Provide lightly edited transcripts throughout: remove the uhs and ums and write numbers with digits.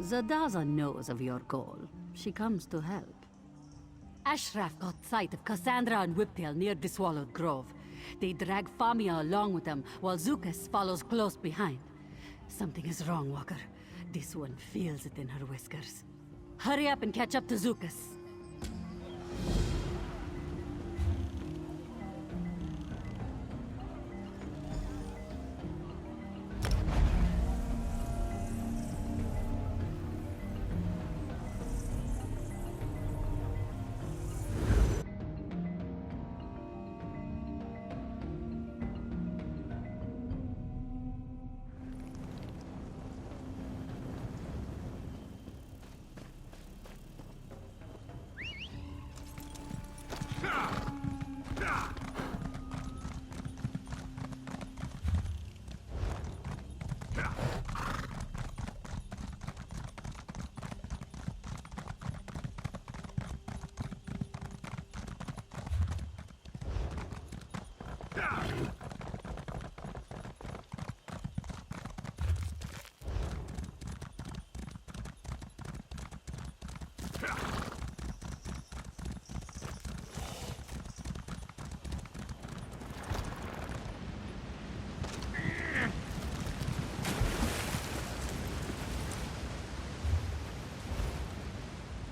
Zadaza knows of your goal. She comes to help. Ashraf got sight of Cassandra and Whiptail near the Swallowed Grove. They drag Famia along with them, while Zukas follows close behind. Something is wrong, Walker. This one feels it in her whiskers. Hurry up and catch up to Zukas.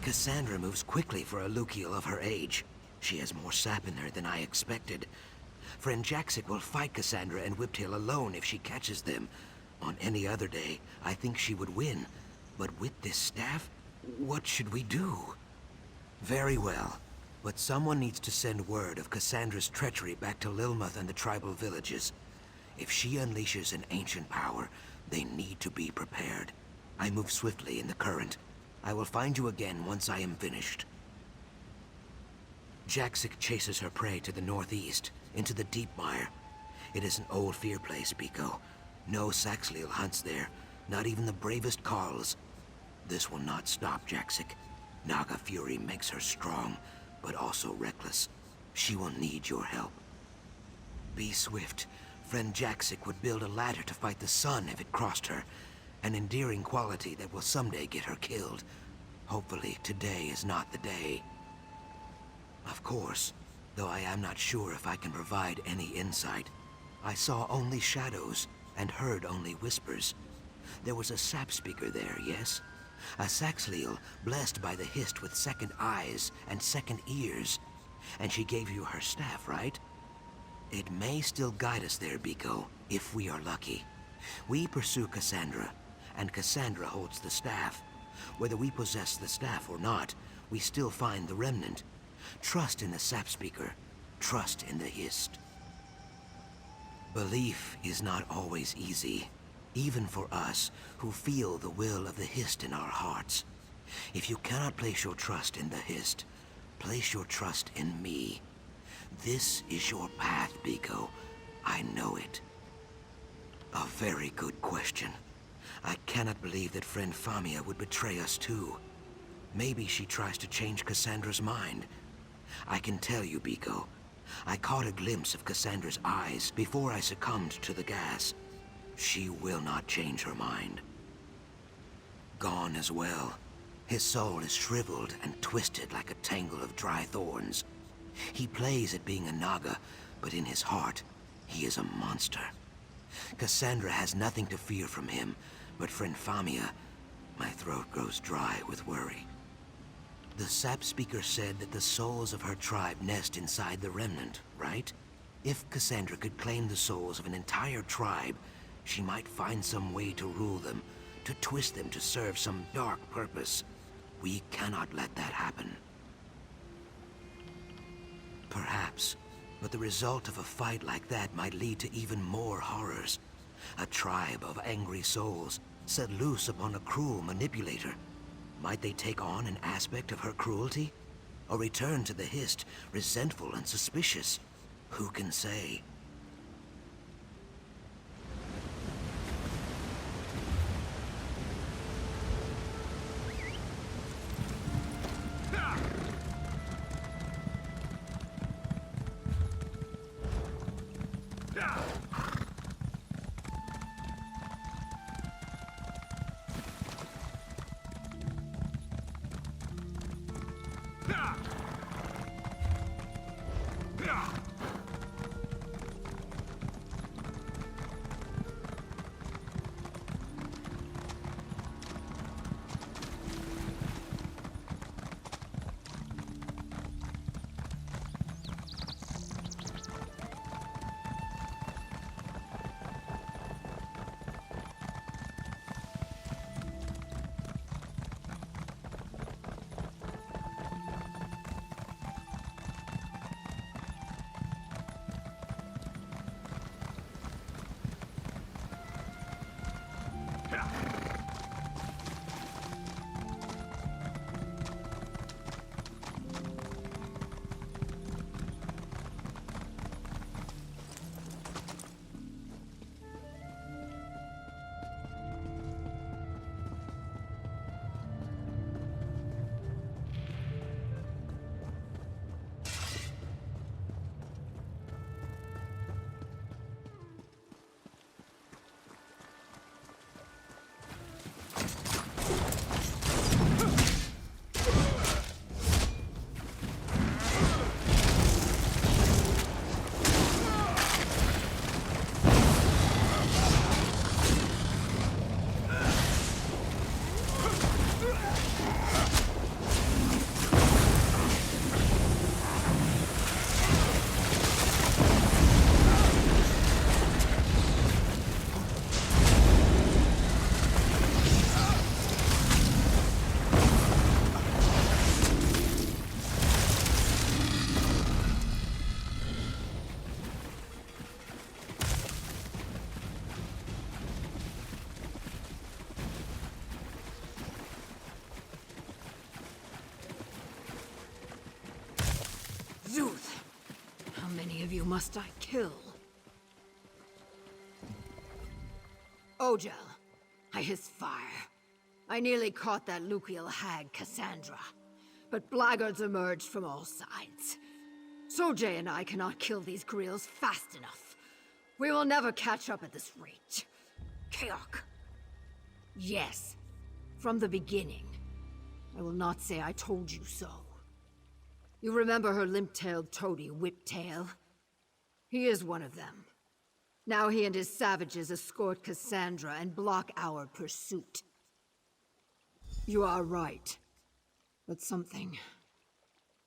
Cassandra moves quickly for a Lukiel of her age. She has more sap in her than I expected. Friend Jaxic will fight Cassandra and Whiptail alone if she catches them. On any other day, I think she would win. But with this staff, what should we do? Very well. But someone needs to send word of Cassandra's treachery back to Lilmuth and the tribal villages. If she unleashes an ancient power, they need to be prepared. I move swiftly in the current. I will find you again once I am finished. Jaxic chases her prey to the northeast, into the Deep Mire. It is an old fear place, Pico. No Saxhleel hunts there, not even the bravest Carls. This will not stop Jaxic. Naga fury makes her strong, but also reckless. She will need your help. Be swift. Friend Jaxic would build a ladder to fight the sun if it crossed her. An endearing quality that will someday get her killed. Hopefully, today is not the day. Of course, though I am not sure if I can provide any insight. I saw only shadows and heard only whispers. There was a sap speaker there, yes? A Saxhleel blessed by the Hist with second eyes and second ears. And she gave you her staff, right? It may still guide us there, Biko, if we are lucky. We pursue Cassandra, and Cassandra holds the staff. Whether we possess the staff or not, we still find the remnant. Trust in the sap speaker. Trust in the Hist. Belief is not always easy, even for us who feel the will of the Hist in our hearts. If you cannot place your trust in the Hist, place your trust in me. This is your path, Biko. I know it. A very good question. I cannot believe that friend Famia would betray us too. Maybe she tries to change Cassandra's mind. I can tell you, Biko, I caught a glimpse of Cassandra's eyes before I succumbed to the gas. She will not change her mind. Gone as well. His soul is shriveled and twisted like a tangle of dry thorns. He plays at being a Naga, but in his heart, he is a monster. Cassandra has nothing to fear from him, but friend Famia, my throat grows dry with worry. The sap speaker said that the souls of her tribe nest inside the remnant, right? If Cassandra could claim the souls of an entire tribe, she might find some way to rule them, to twist them to serve some dark purpose. We cannot let that happen. Perhaps, but the result of a fight like that might lead to even more horrors. A tribe of angry souls set loose upon a cruel manipulator. Might they take on an aspect of her cruelty? Or return to the Hist, resentful and suspicious? Who can say? you must I kill? Ojel, I hiss fire. I nearly caught that Lukiel hag, Cassandra. But blackguards emerged from all sides. Sojay and I cannot kill these grills fast enough. We will never catch up at this rate. Keok. Yes, from the beginning. I will not say I told you so. You remember her limp-tailed toady, Whiptail? He is one of them. Now he and his savages escort Cassandra and block our pursuit. You are right. But something...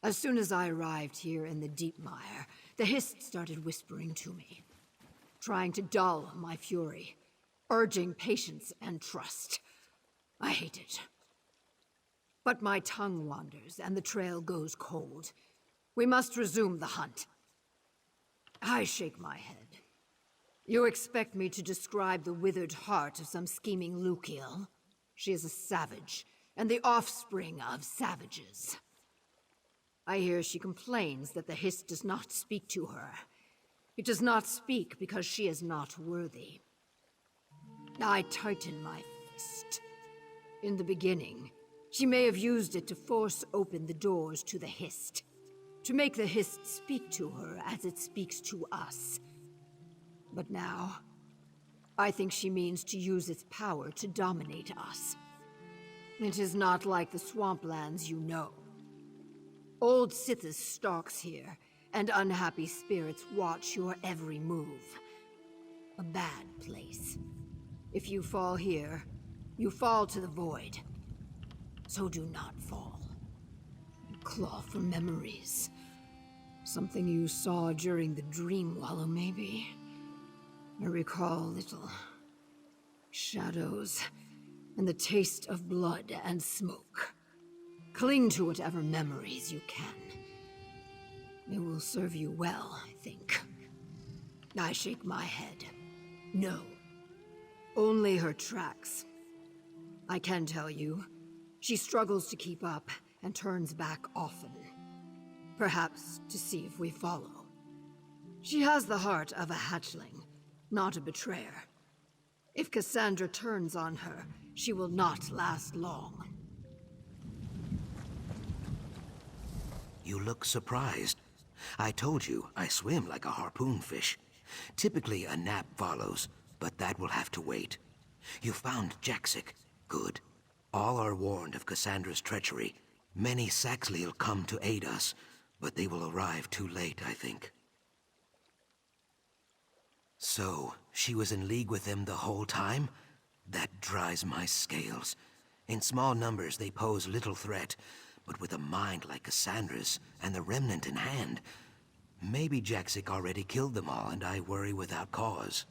As soon as I arrived here in the Deep Mire, the Hist started whispering to me, trying to dull my fury, urging patience and trust. I hate it. But my tongue wanders, and the trail goes cold. We must resume the hunt. I shake my head. You expect me to describe the withered heart of some scheming Lukiel? She is a savage, and the offspring of savages. I hear she complains that the Hist does not speak to her. It does not speak because she is not worthy. I tighten my fist. In the beginning, she may have used it to force open the doors to the Hist. To make the Hist speak to her as it speaks to us. But now, I think she means to use its power to dominate us. It is not like the swamplands you know. Old Sithis stalks here, and unhappy spirits watch your every move. A bad place. If you fall here, you fall to the void. So do not fall. Claw for memories. Something you saw during the Dream Wallow, maybe. I recall little shadows, and the taste of blood and smoke. Cling to whatever memories you can. It will serve you well, I think. I shake my head. No. Only her tracks. I can tell you, she struggles to keep up and turns back often. Perhaps to see if we follow. She has the heart of a hatchling, not a betrayer. If Cassandra turns on her, she will not last long. You look surprised. I told you, I swim like a harpoon fish. Typically a nap follows, but that will have to wait. You found Jaxic. Good. All are warned of Cassandra's treachery. Many Saxley'll come to aid us, but they will arrive too late, I think. So, she was in league with them the whole time? That dries my scales. In small numbers they pose little threat, but with a mind like Cassandra's, and the remnant in hand, maybe Jaxic already killed them all, and I worry without cause.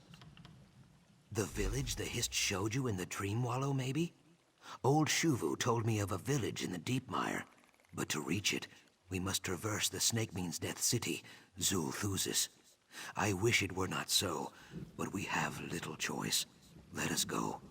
The village the Hist showed you in the Dream Wallow, maybe? Old Shuvu told me of a village in the Deep Mire, but to reach it, we must traverse the Snake Means Death City, Zul-Thuzis. I wish it were not so, but we have little choice. Let us go.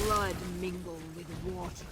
Blood mingle with water.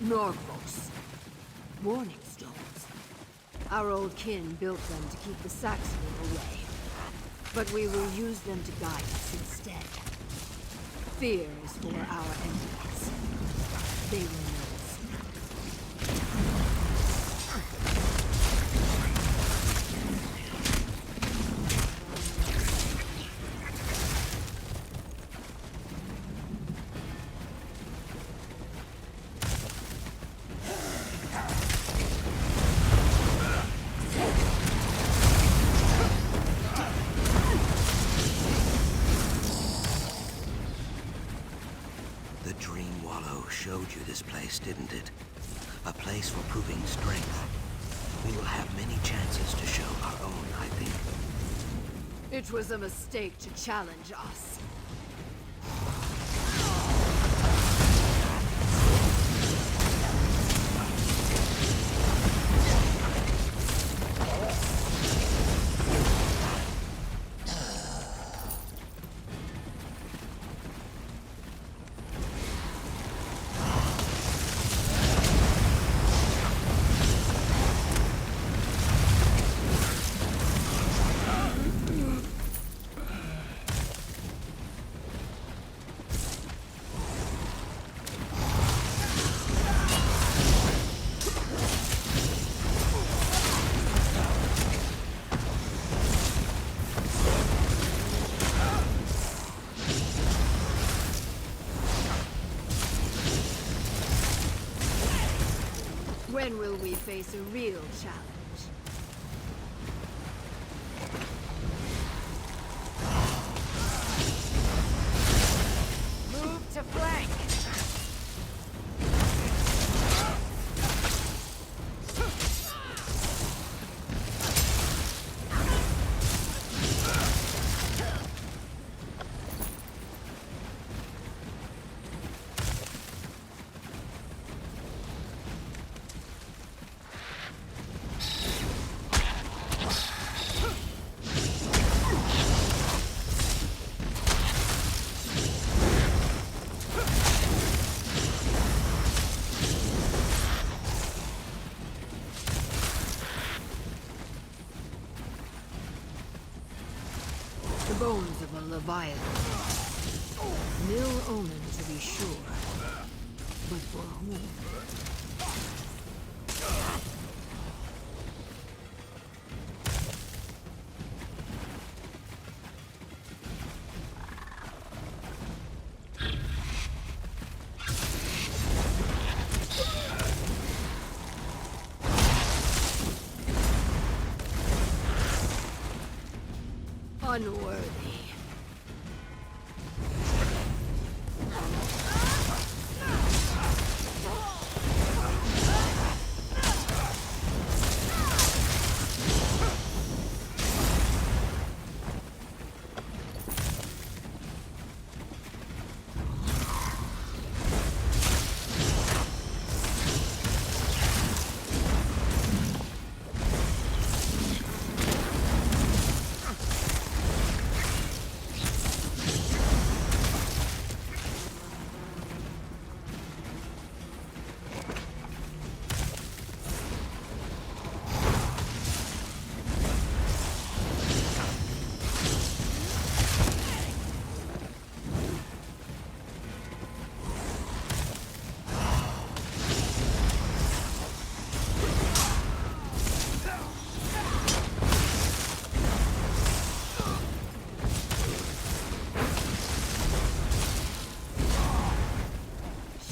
Norgos. Warning stones. Our old kin built them to keep the Saxony away. But we will use them to guide us instead. Fear is for our enemies. They will know soon. The Dream Wallow showed you this place, didn't it? A place for proving strength. We will have many chances to show our own, I think. It was a mistake to challenge us. When will we face a real challenge? Move to flank! The bones of a Leviathan. Ill omen to be sure. But for whom? Unworthy.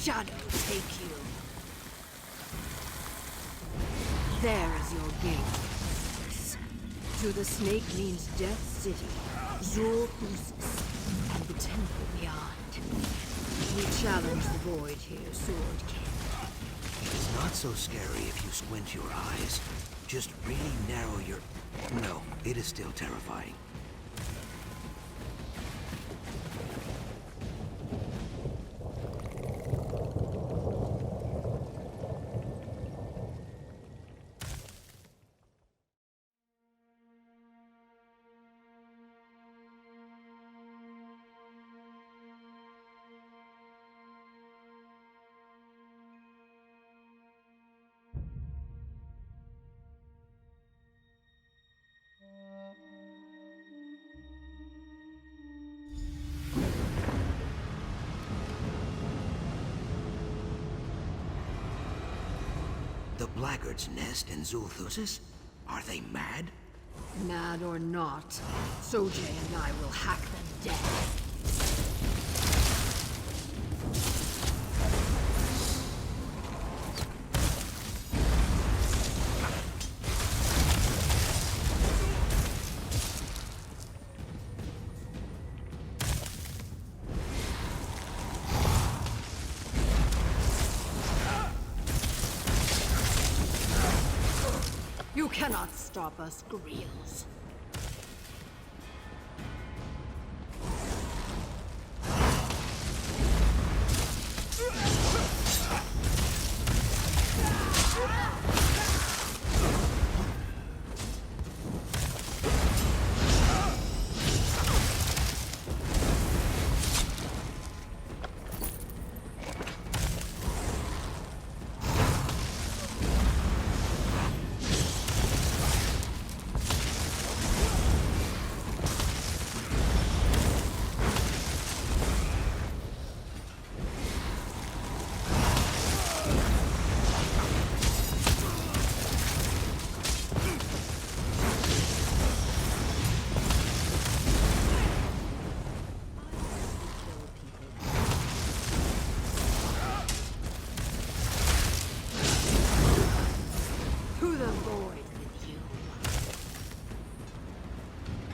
Shadow take you. There is your gate. To the snake means Death City, Zor-Usus, and the temple beyond. We challenge the void here, Sword King. It's not so scary if you squint your eyes. Just really narrow your... No, it is still terrifying. blackguards nest in Zulthusis? Are they mad? Mad or not, Sojay and I will hack them dead. You cannot stop us, Greels.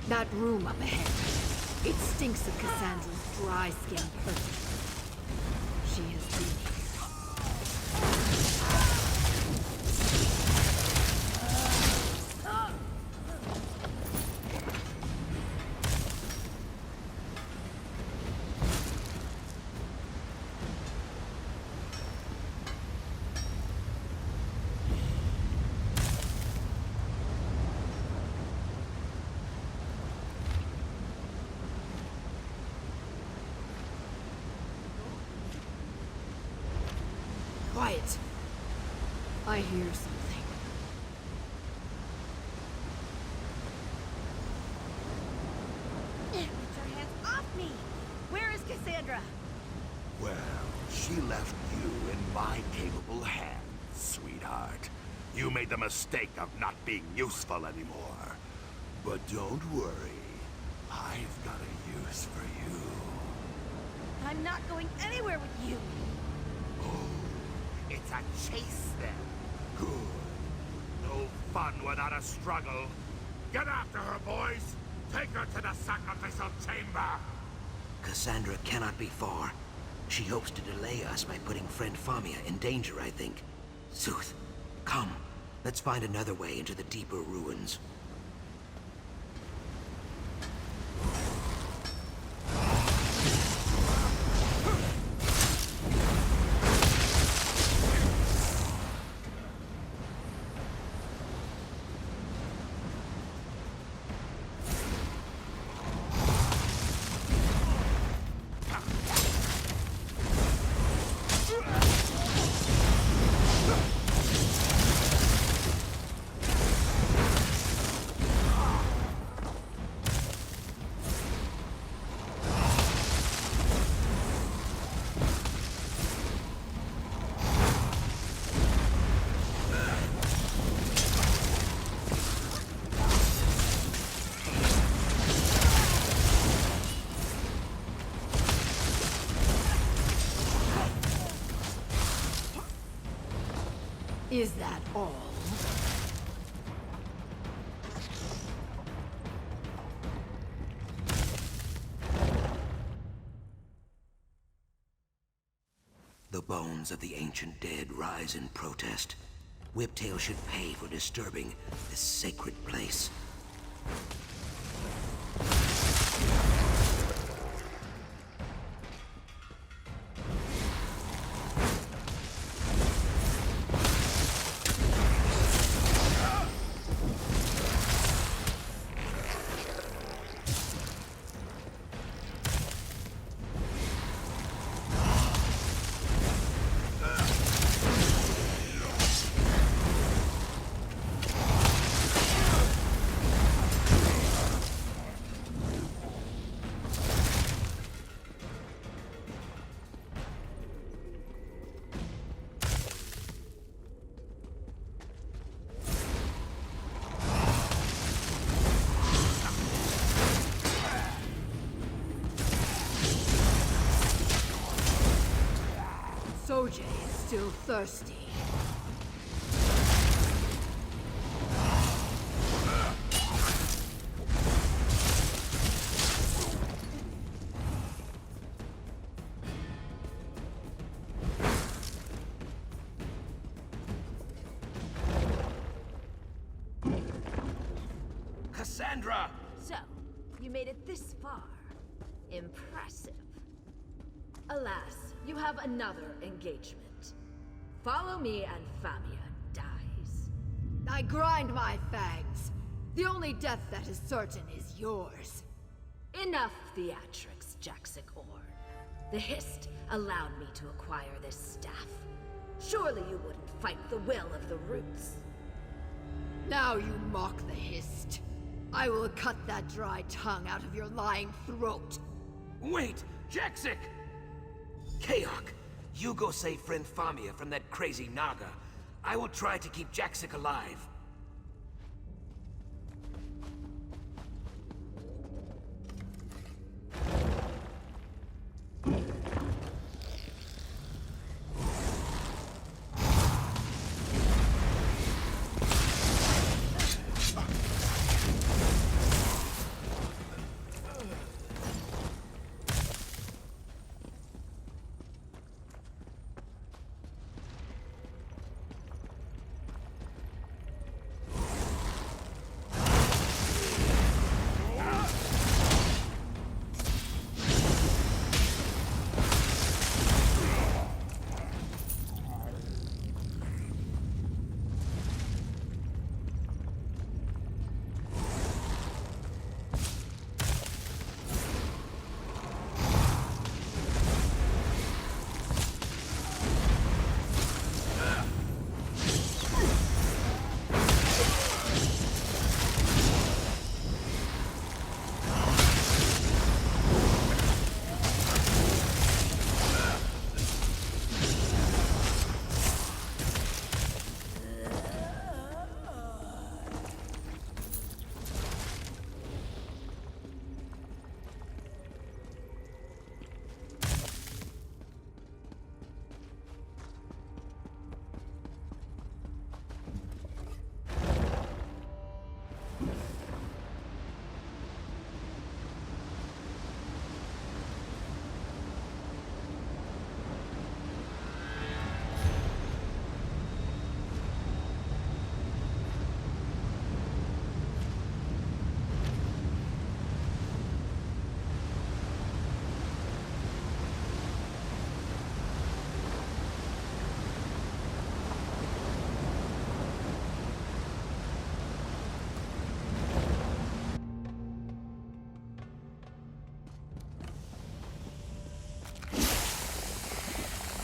That room up ahead. It stinks of Cassandra's dry skin perfume. She has been here. Quiet. I hear something. Get your hands off me! Where is Cassandra? Well, she left you in my capable hands, sweetheart. You made the mistake of not being useful anymore. But don't worry. I've got a use for you. I'm not going anywhere with you! It's a chase, then. Good. No fun without a struggle. Get after her, boys! Take her to the sacrificial chamber! Cassandra cannot be far. She hopes to delay us by putting friend Famia in danger, I think. Sooth, come. Let's find another way into the deeper ruins. Is that all? The bones of the ancient dead rise in protest. Whiptail should pay for disturbing this sacred place. thirsty. Cassandra! So, you made it this far. Impressive. Alas, you have another engagement. Follow me and Famia dies. I grind my fangs. The only death that is certain is yours. Enough theatrics, Jaxic Orn. The Hist allowed me to acquire this staff. Surely you wouldn't fight the will of the Roots. Now you mock the Hist. I will cut that dry tongue out of your lying throat. Wait! Jaxic! Kaok, you go save friend Famia from that crazy Naga. I will try to keep Jaxic alive.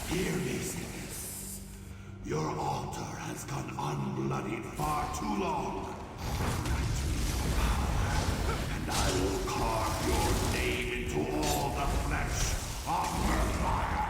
Hear me, Sickness. Your altar has gone unbloodied far too long. Grant me your power, and I will carve your name into all the flesh of Murfire.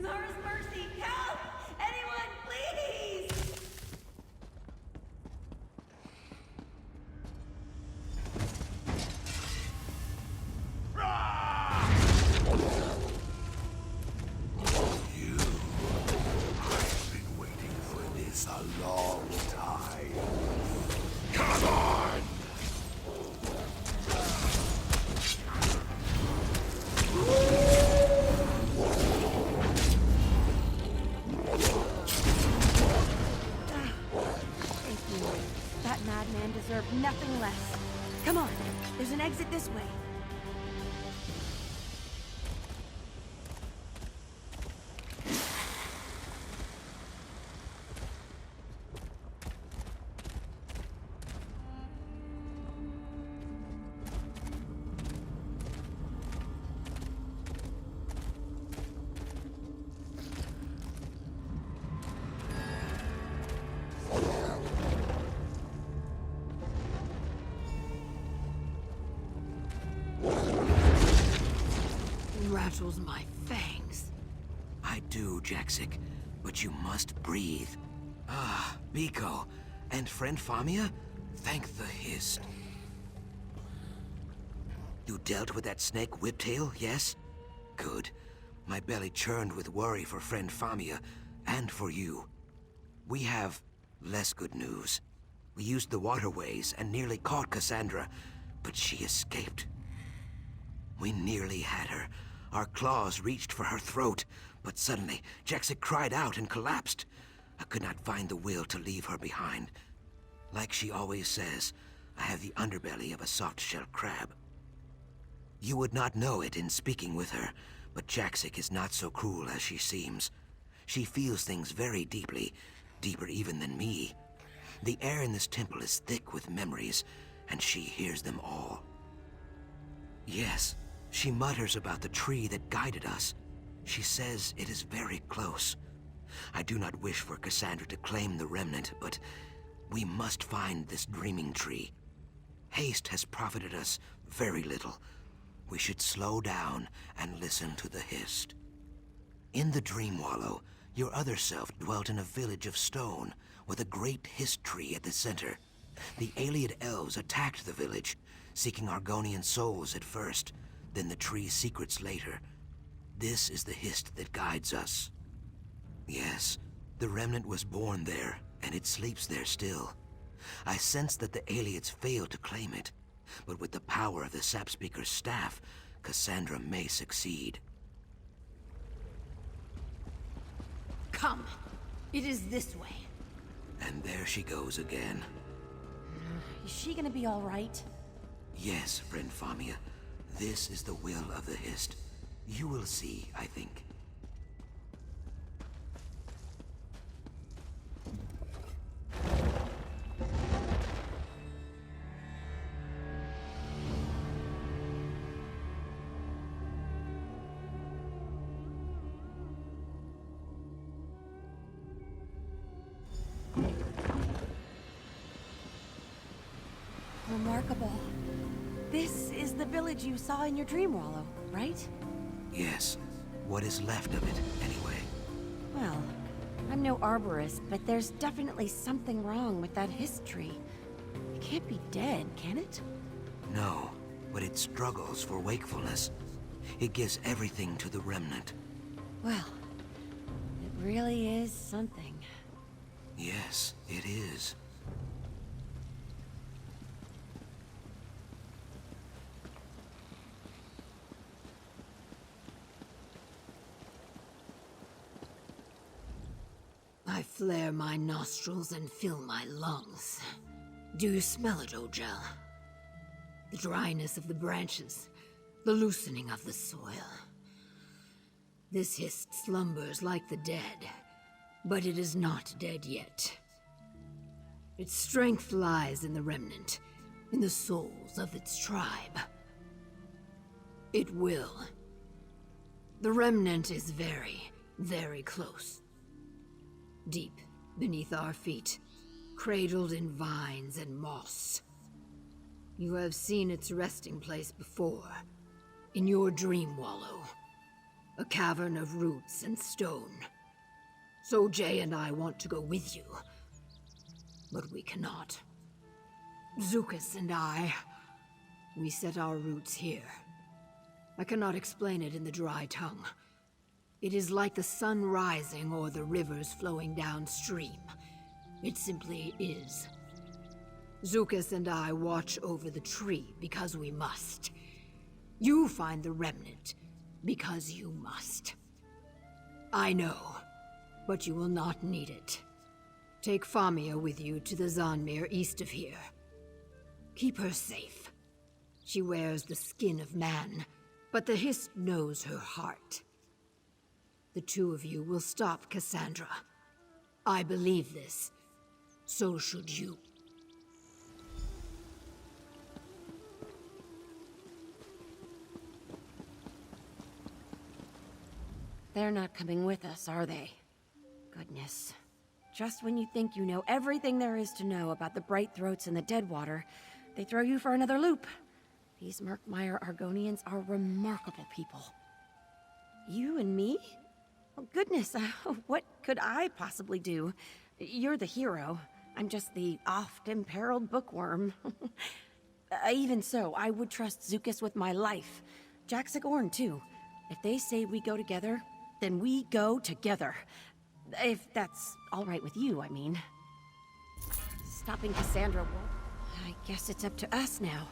Nora's mercy! Help! Anyone, please! You. I've been waiting for this a long time. Come on! Thank you. That madman deserved nothing less. Come on, there's an exit this way. rattles my fangs. I do, Jaxic, but you must breathe. Ah, Biko, and friend Famia, thank the Hist. You dealt with that snake Whiptail, yes? Good. My belly churned with worry for friend Famia, and for you. We have less good news. We used the waterways and nearly caught Cassandra, but she escaped. We nearly had her. Our claws reached for her throat, but suddenly Jaxic cried out and collapsed. I could not find the will to leave her behind. Like she always says, I have the underbelly of a soft-shell crab. You would not know it in speaking with her, but Jaxic is not so cruel as she seems. She feels things very deeply, deeper even than me. The air in this temple is thick with memories, and she hears them all. Yes, she mutters about the tree that guided us. She says it is very close. I do not wish for Cassandra to claim the remnant, but we must find this dreaming tree. Haste has profited us very little. We should slow down and listen to the Hist. In the Dream Wallow, your other self dwelt in a village of stone, with a great Hist tree at the center. The Ayleid elves attacked the village, seeking Argonian souls at first, then the tree's secrets later. This is the Hist that guides us. Yes, the remnant was born there, and it sleeps there still. I sense that the Ayleids failed to claim it, but with the power of the Sapspeaker's staff, Cassandra may succeed. Come. It is this way. And there she goes again. Is she gonna be all right? Yes, friend Famia. This is the will of the Hist. You will see, I think. Remarkable. This is the village you saw in your dream wallow, right? Yes. What is left of it, anyway? Well, I'm no arborist, but there's definitely something wrong with that history. It can't be dead, can it? No, but it struggles for wakefulness. It gives everything to the remnant. Well, it really is something. Yes, it is. I flare my nostrils and fill my lungs. Do you smell it, Ojel? The dryness of the branches, the loosening of the soil. This Hist slumbers like the dead, but it is not dead yet. Its strength lies in the remnant, in the souls of its tribe. It will. The remnant is very, very close. Deep beneath our feet, cradled in vines and moss. You have seen its resting place before, in your dream wallow. A cavern of roots and stone. So Jay and I want to go with you, but we cannot. Zukas and I, we set our roots here. I cannot explain it in the dry tongue. It is like the sun rising or the rivers flowing downstream. It simply is. Zukas and I watch over the tree because we must. You find the remnant because you must. I know, but you will not need it. Take Famia with you to the Zanmir east of here. Keep her safe. She wears the skin of man, but the Hist knows her heart. The two of you will stop Cassandra. I believe this. So should you. They're not coming with us, are they? Goodness. Just when you think you know everything there is to know about the Bright Throats and the Deadwater, they throw you for another loop. These Murkmire Argonians are remarkable people. You and me? Oh, goodness, what could I possibly do? You're the hero. I'm just the oft-imperiled bookworm. Even so, I would trust Zukas with my life. Jack Sigorn, too. If they say we go together, then we go together. If that's all right with you, I mean. Stopping Cassandra, well, I guess it's up to us now.